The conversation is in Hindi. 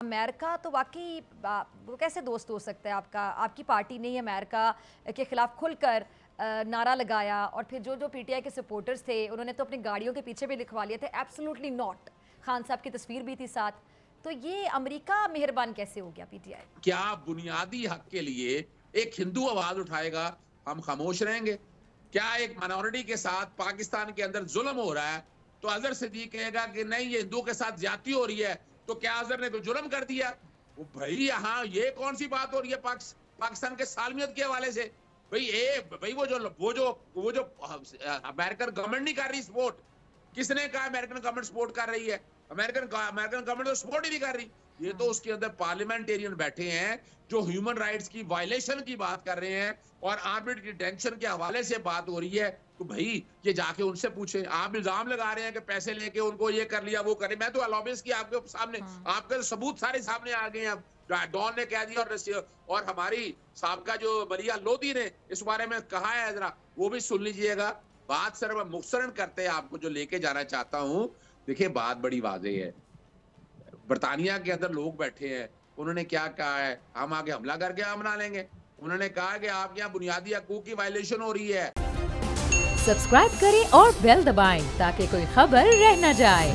अमेरिका तो वाकई वो कैसे दोस्त हो सकता है आपका? आपकी पार्टी ने अमेरिका के खिलाफ खुलकर नारा लगाया और फिर जो जो पीटीआई के सपोर्टर्स थे उन्होंने तो अपनी गाड़ियों के पीछे भी लिखवा लिए थे एब्सोल्युटली नॉट। खान साहब की तस्वीर भी थी साथ। तो ये अमेरिका मेहरबान कैसे हो गया पीटीआई? क्या बुनियादी हक के लिए एक हिंदू आवाज उठाएगा, हम खामोश रहेंगे? क्या एक माइनॉरिटी के साथ पाकिस्तान के अंदर जुल्म हो रहा है तो अजहर सिद्दीक कहेगा कि नहीं ये हिंदुओं के साथ ज्यादती हो रही है, तो क्या अजहर ने कोई जुल्म कर दिया? वो भाई यहाँ ये कौन सी बात हो रही है पाकिस्तान के सालमियत के हवाले से? भाई वो जो अमेरिकन गवर्नमेंट नहीं कर रही सपोर्ट। किसने कहा अमेरिकन गवर्नमेंट सपोर्ट कर रही है? अमेरिकन गवर्नमेंट तो सपोर्ट ही नहीं कर रही। ये तो उसके अंदर पार्लियामेंटेरियन बैठे हैं जो ह्यूमन राइट्स की वायलेशन की बात कर रहे हैं और आर्बिट्ररी डिटेंशन के हवाले से बात हो रही है। तो भाई ये जाके उनसे पूछे। आप इल्जाम लगा रहे हैं कि पैसे लेके उनको ये कर लिया वो कर लिया। मैं तो लॉबिस्ट की आपके सामने आपके सबूत सारे सामने आ गए हैं। डॉन ने कह दिया और हमारी साहब जो बलिया लोधी ने इस बारे में कहा है, जरा वो भी सुन लीजिएगा। बात सिर्फ मुख्तसरन करते हैं आपको जो लेके जाना चाहता हूँ। देखिए बात बड़ी वाज़ेह है। बरतानिया के अंदर लोग बैठे हैं, उन्होंने क्या कहा है? हम आगे हमला करके हम बना लेंगे। उन्होंने कहा कि आपके यहाँ बुनियादी हकूक की वायलेशन हो रही है। सब्सक्राइब करें और बेल दबाएं ताकि कोई खबर रह न जाए।